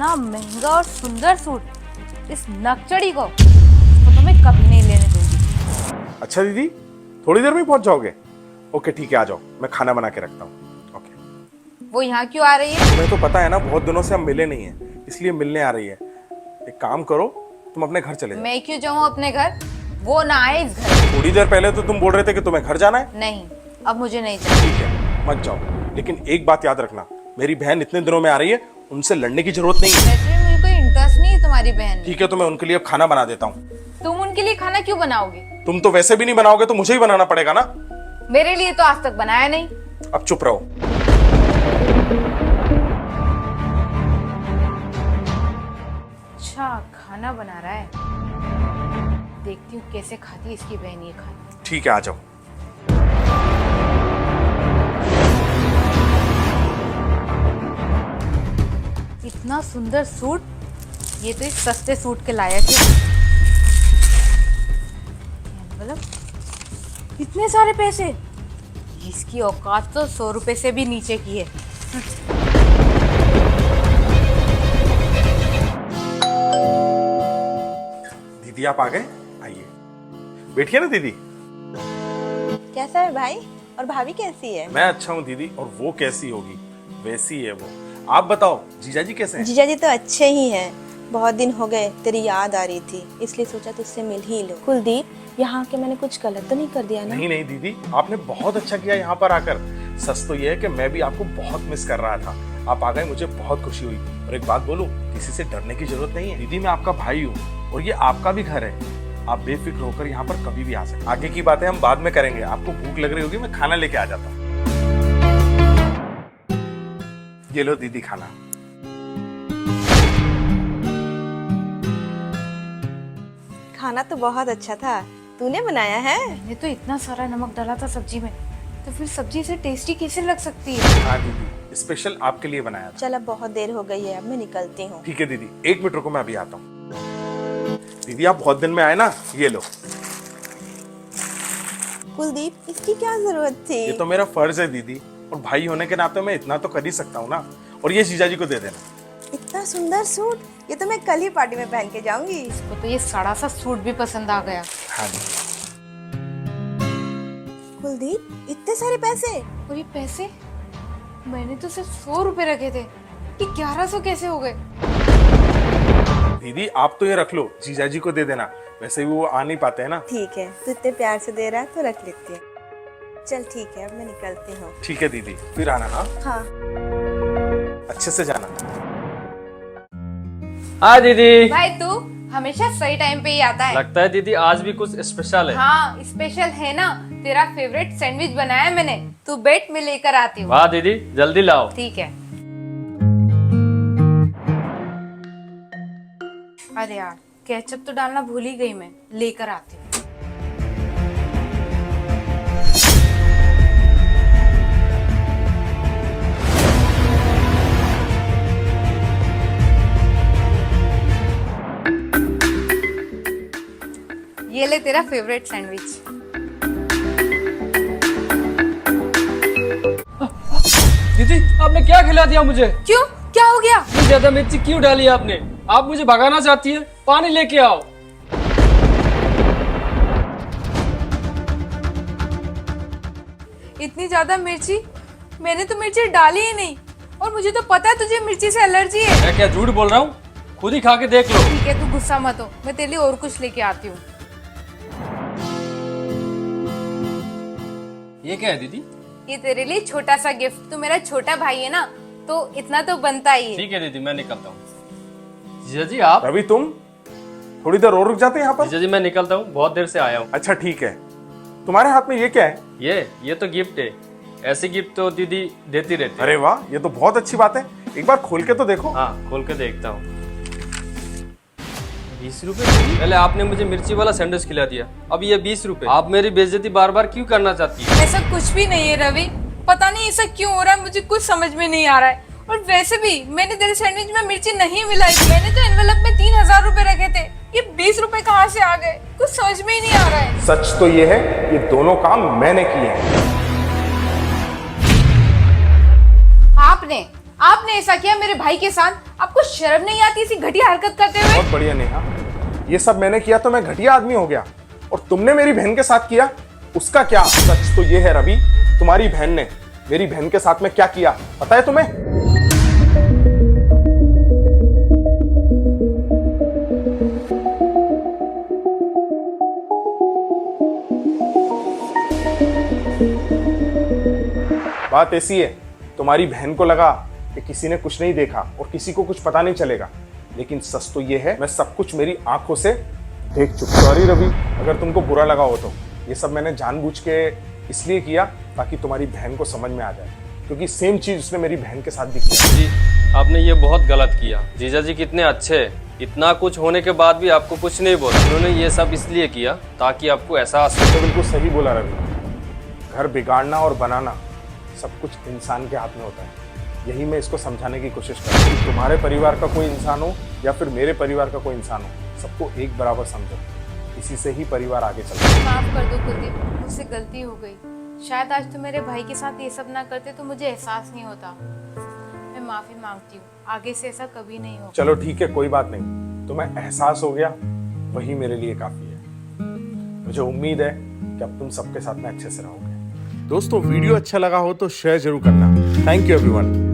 इतना महंगा और सुंदर सूट इस नकचड़ी को तो मैं कभी नहीं लेने दूंगी। अच्छा दीदी, थोड़ी देर में ही पहुंच जाओगे? ओके ठीक है, आ जाओ, मैं खाना बना के रखता हूँ। ओके। वो यहाँ क्यों आ रही है? तुम्हें तो पता है ना, बहुत दिनों से हम मिले नहीं है, इसलिए मिलने आ रही है। एक काम करो, तुम अपने घर चले जाओ। मैं क्यों जाऊँ अपने घर? वो ना आए इस घर। थोड़ी देर पहले तो तुम बोल रहे थे कि तुम्हें घर जाना है। नहीं, अब मुझे नहीं चाहिए। ठीक है, मत जाओ, लेकिन एक बात याद रखना, मेरी बहन इतने दिनों में आ रही है, उनसे लड़ने की जरूरत नहीं है। वैसे भी मुझे कोई इंटरेस्ट नहीं है तुम्हारी बहन में। ठीक है, तो मैं उनके लिए अब खाना बना देता हूँ। तुम उनके लिए खाना क्यों बनाओगे? तुम तो वैसे भी नहीं बनाओगे, तो मुझे ही बनाना पड़ेगा ना। मेरे लिए तो आज तक बनाया नहीं। अब चुप रहो। अच्छा, खाना बना रहा है। देखती हूँ कैसे खाती है इसकी बहन ये खाना। ठीक है, आ जाओ। इतना सुंदर सूट, ये तो इस सस्ते सूट के लायक है। मतलब इतने सारे पैसे, इसकी औकात तो 100 रुपए से भी नीचे की है। दीदी आप आ गए, आइए बैठिए ना दीदी। कैसा है भाई? और भाभी कैसी है? मैं अच्छा हूँ दीदी, और वो कैसी होगी, वैसी है वो। आप बताओ, जीजा जी कैसे हैं? जीजा जी तो अच्छे ही हैं। बहुत दिन हो गए, तेरी याद आ रही थी, इसलिए सोचा तुझसे मिल ही लो। कुलदीप, यहाँ के मैंने कुछ गलत तो नहीं कर दिया ना? नहीं नहीं दीदी, आपने बहुत अच्छा किया यहाँ पर आकर। सच तो ये है कि मैं भी आपको बहुत मिस कर रहा था। आप आ गए, मुझे बहुत खुशी हुई। और एक बात बोलूं, किसी से डरने की जरूरत नहीं है दीदी, मैं आपका भाई हूँ और ये आपका भी घर है। आप बेफिक्र होकर यहाँ पर कभी भी आ सकते। आगे की बातें हम बाद में करेंगे। आपको भूख लग रही होगी, मैं खाना लेके आ जाता हूँ। ये लो दीदी खाना। खाना तो बहुत अच्छा था, तूने बनाया है? मैंने तो इतना सारा नमक डाला था सब्जी में, तो फिर सब्जी से टेस्टी कैसे लग सकती है? हाँ दीदी, स्पेशल आपके लिए बनाया था। चल अब बहुत देर हो गई है, अब मैं निकलती हूँ। ठीक है दीदी, 1 मिनट रुको, मैं अभी आता हूँ। दीदी आप बहुत दिन में आए ना, ये लो। कुलदीप, इसकी क्या जरूरत थी? ये तो मेरा फर्ज है दीदी, और भाई होने के नाते मैं इतना तो कर ही सकता हूँ ना। और ये जीजा जी को दे देना। इतना सुंदर सूट, ये तो मैं कल ही पार्टी में पहन के जाऊंगी। इसको तो ये सड़ा सा सूट भी पसंद आ गया। हाँ जी। कुलदीप, इतने सारे पैसे? और ये पैसे, मैंने तो सिर्फ 100 रुपए रखे थे, ये 1100 कैसे हो गए? दीदी आप तो ये रख लो, जीजा जी को दे देना, वैसे भी वो आ नहीं पाते हैं ना। ठीक है, तू इतने प्यार से दे रहा है तो रख लेती है। चल ठीक है, अब मैं निकलती हूँ। ठीक है दीदी, फिर आना। हाँ हाँ। अच्छे से जाना। हाँ दीदी। भाई तू हमेशा सही टाइम पे ही आता है। लगता है दीदी आज भी कुछ स्पेशल है। हाँ स्पेशल है ना, तेरा फेवरेट सैंडविच बनाया है मैंने, तू बैठ में लेकर आती हूँ। वाह दीदी, जल्दी लाओ। ठीक है। अरे यार, केचप तो डालना भूल ही गई मैं, लेकर आती हूँ। ये ले तेरा फेवरेट सैंडविच। दीदी आपने क्या खिला दिया मुझे? क्यों, क्या हो गया? इतनी ज्यादा मिर्ची क्यों डाली आपने? आप मुझे भगाना चाहती है? पानी लेके आओ। इतनी ज्यादा मिर्ची? मैंने तो मिर्ची डाली ही नहीं, और मुझे तो पता है तुझे मिर्ची से एलर्जी है। मैं क्या झूठ बोल रहा हूँ? खुद ही खा के देख लो। ठीक है, तू गुस्सा मत हो, मैं तेरे लिए और कुछ लेके आती हूँ। ये क्या है दीदी? ये तेरे लिए छोटा सा गिफ्ट, तू मेरा छोटा भाई है ना, तो इतना तो बनता ही है। ठीक है दीदी, मैं निकलता हूँ। जीजा जी आप? रवि तुम थोड़ी देर और रुक जाते हैं यहाँ पर। जीजा जी मैं निकलता हूँ, बहुत देर से आया हूँ। अच्छा ठीक है, तुम्हारे हाथ में ये क्या है? ये तो गिफ्ट है। ऐसे गिफ्ट तो दीदी देती रहती है। अरे वाह, ये तो बहुत अच्छी बात है, एक बार खोल के तो देखो। हाँ खोल के देखता हूँ। 20 रुपए? पहले आपने मुझे मिर्ची वाला सैंडविच खिला दिया, अब ये 20 रुपए। आप मेरी बेइज्जती बार बार क्यों करना चाहती है? ऐसा कुछ भी नहीं है रवि, पता नहीं ऐसा क्यों हो रहा है, मुझे कुछ समझ में नहीं आ रहा है। और वैसे भी मैंने तेरे सैंडविच में मिर्ची नहीं मिलाई थी, मैंने तो एनवेलप में 3000 रुपए रखे थे, ये 20 रुपए कहाँ से आ गए, कुछ समझ में ही नहीं आ रहा है। सच तो ये है, ये दोनों काम मैंने किए हैं। आपने ऐसा किया मेरे भाई के साथ, आपको शर्म नहीं आती ऐसी घटिया हरकत करते हुए? बहुत बढ़िया नेहा, ये सब मैंने किया तो मैं घटिया आदमी हो गया, और तुमने मेरी बहन के साथ किया उसका क्या? सच तो ये है रवि, तुम्हारी बहन ने मेरी बहन के साथ में क्या किया पता है तुम्हें? बात ऐसी है, तुम्हारी बहन को लगा कि किसी ने कुछ नहीं देखा और किसी को कुछ पता नहीं चलेगा, लेकिन सच तो ये है मैं सब कुछ मेरी आंखों से देख चुका। सॉरी रवि, अगर तुमको बुरा लगा हो तो ये सब मैंने जानबूझ के इसलिए किया ताकि तुम्हारी बहन को समझ में आ जाए, क्योंकि सेम चीज उसने मेरी बहन के साथ भी किया। जी आपने ये बहुत गलत किया। जीजा जी कितने अच्छे हैं, इतना कुछ होने के बाद भी आपको कुछ नहीं बोला। उन्होंने ये सब इसलिए किया ताकि आपको एहसास हो। तो बिल्कुल सही बोला रवि, घर बिगाड़ना और बनाना सब कुछ इंसान के हाथ में होता है। यही मैं इसको समझाने की कोशिश कर रहा हूँ। तुम्हारे परिवार का कोई इंसान हो या फिर मेरे परिवार का कोई इंसान हो, सबको एक बराबर समझो, इसी से ही परिवार आगे चलता है। माफ कर दो कुलदीप, मुझसे गलती हो गई। शायद आज तो मेरे भाई के साथ ये सब ना करते तो मुझे एहसास नहीं होता। मैं माफी मांगती हूँ, आगे से ऐसा कभी नहीं होगा। चलो ठीक है, कोई बात नहीं, तुम्हें एहसास हो गया वही मेरे लिए काफी है। मुझे उम्मीद है कि अब तुम सबके साथ में अच्छे से रहोगे। दोस्तों वीडियो अच्छा लगा हो तो शेयर जरूर करना। Thank you everyone.